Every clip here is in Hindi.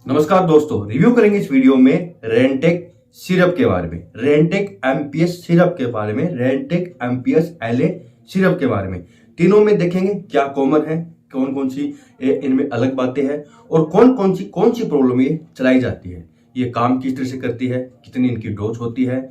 नमस्कार दोस्तों, रिव्यू करेंगे इस वीडियो में रेंटेक सिरप के बारे में, रेंटेक एमपीएस सिरप के बारे में, रेंटेक एमपीएस एलए सिरप के बारे में। तीनों में देखेंगे क्या कॉमन है, कौन कौन सी इनमें अलग बातें हैं और कौन सी प्रॉब्लम ये चलाई जाती है, ये काम किस तरह से करती है, कितनी इनकी डोज होती है,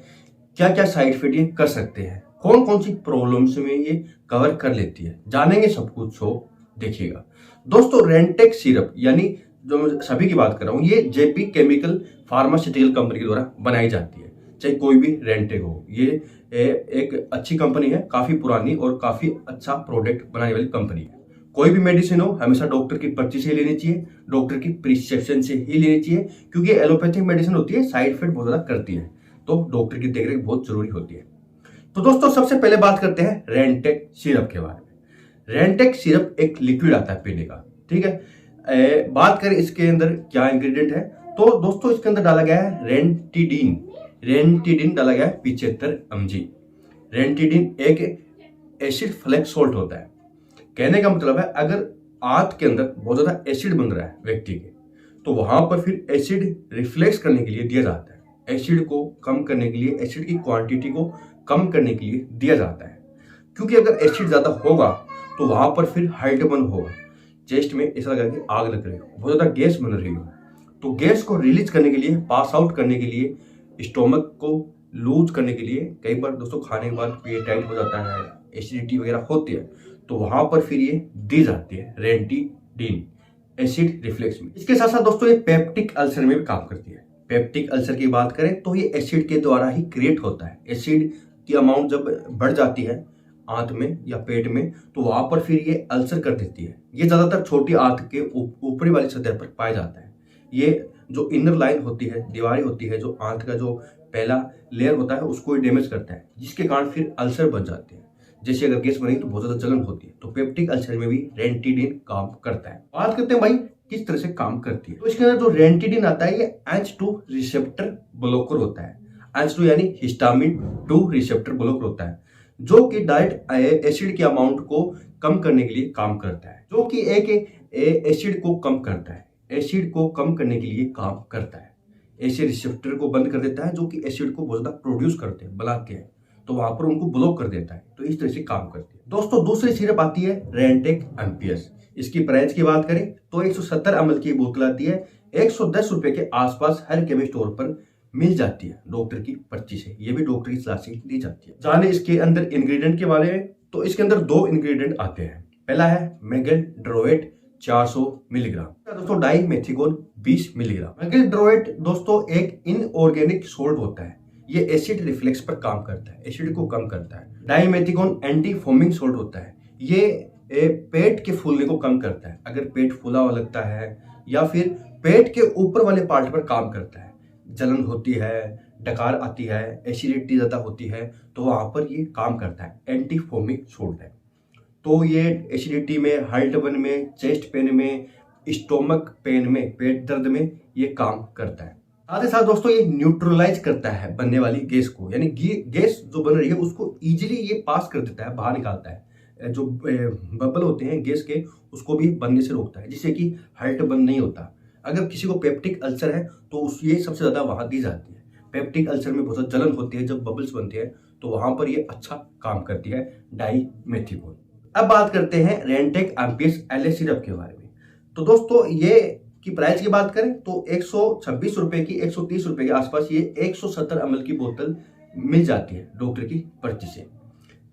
क्या क्या साइड इफेक्ट ये कर सकते हैं, कौन सी प्रॉब्लम्स में ये कवर कर लेती है, जानेंगे सब कुछ। सो देखिएगा दोस्तों, रेंटेक सिरप यानी जो मैं सभी की बात कर रहा हूँ, ये जेपी केमिकल फार्मास्यूटिकल कंपनी के द्वारा बनाई जाती है। चाहे कोई भी रेंटेक हो, ये एक अच्छी कंपनी है, काफी पुरानी और काफी अच्छा प्रोडक्ट बनाने वाली कंपनी है। कोई भी मेडिसिन हो हमेशा डॉक्टर की पर्ची से लेनी चाहिए, डॉक्टर की प्रिस्क्रिप्शन से ही लेनी चाहिए, क्योंकि एलोपैथिक मेडिसिन होती है, साइड इफेक्ट बहुत ज्यादा करती है, तो डॉक्टर की देखरेख बहुत जरूरी होती है। तो दोस्तों सबसे पहले बात करते हैं रेंटेक सिरप के बारे में। रेंटेक सिरप एक लिक्विड आता है पीने का, ठीक है। बात करें इसके अंदर क्या इंग्रेडिएंट है, तो दोस्तों इसके अंदर डाला गया है रेंटिडिन डाला गया है 75 mg। रेंटिडिन एक एसिड फ्लैक्स सॉल्ट होता है। कहने का मतलब है अगर आंत के अंदर बहुत ज्यादा एसिड बन रहा है व्यक्ति के, तो वहां पर फिर एसिड रिफ्लेक्स करने के लिए दिया जाता है, एसिड को कम करने के लिए, एसिड की क्वांटिटी को कम करने के लिए दिया जाता है। क्योंकि अगर एसिड ज्यादा होगा तो वहां पर फिर हाइड्रोबन होगा, चेस्ट में ऐसा लगा कि आग लग रही हो, बहुत ज्यादा गैस बन रही हो, तो गैस को रिलीज करने के लिए, पास आउट करने के लिए, स्टोमक को लूज करने के लिए, कई बार दोस्तों खाने के बाद पेट टाइट हो जाता है, एसिडिटी वगैरह होती है, तो वहां पर फिर ये दी जाती है रेंटिडिन एसिड रिफ्लेक्स में। इसके साथ साथ दोस्तों ये पेप्टिक अल्सर में भी काम करती है। पेप्टिक अल्सर की बात करें तो ये एसिड के द्वारा ही क्रिएट होता है। एसिड की अमाउंट जब बढ़ जाती है आंत में या पेट में, तो वहां पर फिर ये अल्सर कर देती है। ये ज्यादातर छोटी आंत के ऊपरी वाली सतह पर पाया जाता है। ये जो इनर लाइन होती है, दीवारें होती है, जो आंत का जो पहला लेयर होता है उसको डैमेज करता है, जिसके कारण फिर अल्सर बन जाते हैं। जैसे अगर गैस बनेगी तो बहुत ज्यादा जलन होती है, तो पेप्टिक अल्सर में भी रेंटिडिन काम करता है। बात करते हैं भाई किस तरह से काम करती है। तो इसके अंदर जो रेंटिडिन आता है ये H2 रिसेप्टर ब्लॉकर होता है। H2 यानी हिस्टामिन 2 रिसेप्टर ब्लॉकर होता है, जो कि डायरेक्ट एसिड के अमाउंट को कम करने के लिए काम करता है, जो कि एक एसिड को कम करता है, एसिड को कम करने के लिए काम करता है। एसिड रिसेप्टर को बंद कर देता है, जो कि एसिड को बहुत ज्यादा प्रोड्यूस करते हैं, बनाते हैं, तो वहां पर उनको ब्लॉक कर देता है। तो इस तरह से काम करती है। दोस्तों दूसरी सिरप आती है रेंटेक एमपीएस। इसकी प्राइस की बात करें तो 170 ml की बोतल आती है, 110 रुपए के आसपास हर केमिस्ट स्टोर पर मिल जाती है, डॉक्टर की पर्ची से। ये भी डॉक्टर की सलाह से दी जाती है। जाने इसके अंदर इंग्रेडिएंट के बारे में, तो इसके अंदर 2 इंग्रेडिएंट आते हैं। पहला है मेगेल्ड्रोएट 400 मिलीग्राम, दोस्तों डाइमेथिकोन 20 मिलीग्राम। मेगेल्ड्रोएट दोस्तों एक इनऑर्गेनिक सोल्ट होता है, ये एसिड रिफ्लेक्स पर काम करता है, एसिड को कम करता है। डाइमेथिकोन एंटी फोमिंग सोल्ट होता है, ये पेट के फूलने को कम करता है। अगर पेट फूला हुआ लगता है या फिर पेट के ऊपर वाले पार्ट पर काम करता है, जलन होती है, डकार आती है, एसिडिटी ज्यादा होती है, तो वहां पर ये काम करता है, एंटी फोमिक सोल्ट है। तो ये एसिडिटी में, हाइड्रोबन में, चेस्ट पेन में, स्टोमक पेन में, पेट दर्द में ये काम करता है। साथ ही साथ दोस्तों ये न्यूट्रलाइज करता है बनने वाली गैस को, यानी गैस जो बन रही है उसको इजीली ये पास कर देता है, बाहर निकालता है। जो बबल होते हैं गैस के, उसको भी बनने से रोकता है, जिससे कि हाइड्रोबन नहीं होता। अगर किसी को पेप्टिक अल्सर है तो ये सबसे ज्यादा वहां दी जाती है। पेप्टिक अल्सर में बहुत जलन होती है, जब बबल्स बनते हैं, तो वहां पर ये अच्छा काम करती है डाइमेथिकोन। अब बात करते हैं रेंटेक एमपीएस एलए सिरप के बारे में। तो दोस्तों ये की प्राइस की बात करें तो 126 रुपए की, 130 रुपए के आसपास ये 170 ml की बोतल मिल जाती है डॉक्टर की पर्ची से।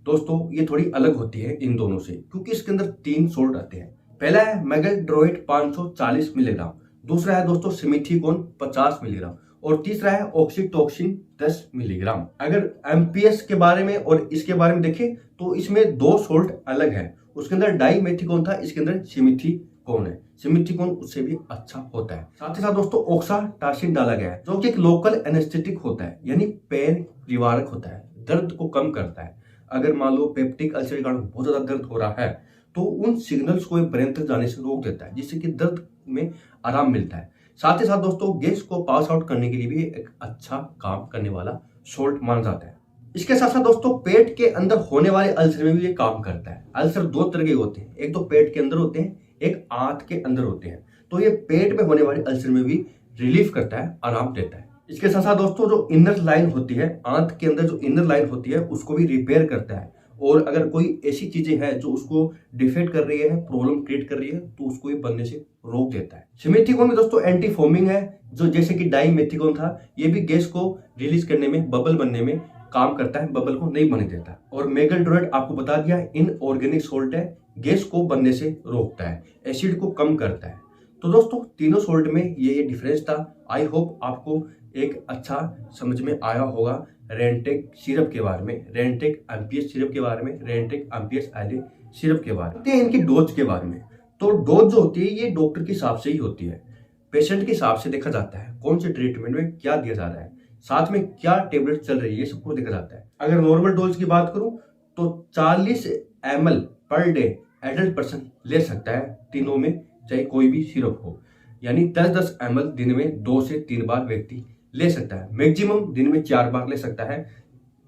दोस्तों ये थोड़ी अलग होती है इन दोनों से, क्योंकि इसके अंदर 3 सोल्ट आते हैं। पहला है मेगेल्ड्रोएट 540 मिलीग्राम, दूसरा है दोस्तों सिमिथिकोन 50 मिलीग्राम, और तीसरा है ऑक्सीटोक्सिन 10 मिलीग्राम। अगर एमपीएस के बारे में और इसके बारे में देखें तो इसमें 2 सोल्ट अलग है। उसके अंदर डाइमेथिकोन था, इसके अंदर सिमिथिकोन है। सिमिथिकोन उससे भी अच्छा होता है। साथ ही साथ दोस्तों ऑक्साटासिन डाला गया है, जो कि एक लोकल एनेस्थेटिक होता है, यानी पेन निवारक होता है, दर्द को कम करता है। अगर मान लो पेप्टिक अल्सर के कारण बहुत ज्यादा दर्द हो रहा है, तो उन सिग्नल्स को ब्रेन तक जाने से रोक देता है, जिससे कि दर्द में आराम मिलता है। साथ ही साथ दोस्तों गैस को पास आउट करने के लिए भी एक अच्छा काम करने वाला सोल्ट माना जाता है। इसके साथ साथ दोस्तों पेट के अंदर होने वाले अल्सर में भी ये काम करता है। अल्सर 2 तरह के होते हैं, एक तो पेट के अंदर होते हैं, एक आंत के अंदर होते हैं। तो ये पेट में होने वाले अल्सर में भी रिलीफ करता है, आराम देता है। इसके साथ साथ दोस्तों जो इनर लाइन होती है, आंत के अंदर जो इनर लाइन होती है उसको भी रिपेयर करता है, और अगर कोई ऐसी चीजें हैं जो उसको डिफेक्ट कर रही है, प्रॉब्लम क्रिएट कर रही है, तो उसको ये बनने से रोक देता है। सिमेथिकोन में दोस्तों एंटी फोमिंग है, जो जैसे कि डाइमेथिकोन था, ये भी गैस को रिलीज करने में, बबल बनने में काम करता है, बबल को नहीं बनने देता। और मेगल्ड्रोइड आपको बता दिया इनऑर्गेनिक सोल्ट है, गैस को बनने से रोकता है, एसिड को कम करता है। तो दोस्तों तीनों सोल्ट में ये डिफरेंस था। आई होप आपको एक अच्छा समझ में आया होगा रेंटेक सिरप के बारे में, रेंटेक एमपीएस सिरप के बारे में, रेंटेक एमपीएस एलए सिरप के बारे में, इनकी डोज के बारे में। तो डोज जो होती है ये डॉक्टर के हिसाब से ही होती है, पेशेंट के हिसाब से देखा जाता है कौन से ट्रीटमेंट में क्या दिया जा रहा है, साथ में क्या टेबलेट चल रही है, ये सब कुछ देखा जाता है। अगर नॉर्मल डोज की बात करूं तो 40 ml per day adult person ले सकता है, तीनों में चाहे कोई भी सिरप हो, यानी 10-10 ml दिन में 2 से 3 बार व्यक्ति ले सकता है। मैक्सिमम दिन में 4 बार ले सकता है,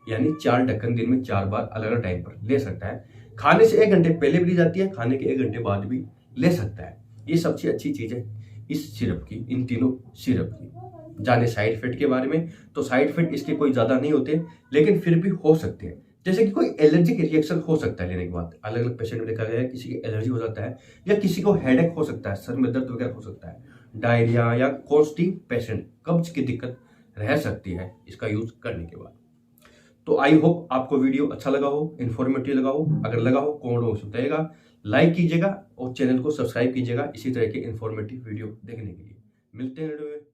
यानी 4 ढक्कन दिन में 4 बार अलग अलग टाइम पर ले सकता है। खाने से 1 घंटे पहले भी ली जाती है, खाने के 1 घंटे बाद भी ले सकता है। ये सबसे अच्छी चीज है इस सिरप की, इन तीनों सिरप की। जाने साइड इफेक्ट के बारे में, तो साइड इफेक्ट इसके कोई ज्यादा नहीं होते, लेकिन फिर भी हो सकते हैं। जैसे कि कोई एलर्जिक रिएक्शन हो सकता है लेने के बाद, अलग अलग पेशेंट में देखा गया है, किसी की एलर्जी हो जाता है, या किसी को हेडेक हो सकता है, सर में दर्द वगैरह हो सकता है, डायरिया या कॉन्स्टिपेशन, कब्ज की दिक्कत रह सकती है इसका यूज करने के बाद। तो आई होप आपको वीडियो अच्छा लगा हो, इन्फॉर्मेटिव लगा हो। अगर लगा हो कमेंट बॉक्स में बताइएगा, लाइक कीजिएगा और चैनल को सब्सक्राइब कीजिएगा इसी तरह के इन्फॉर्मेटिव वीडियो देखने के लिए। मिलते हैं वीडियो में।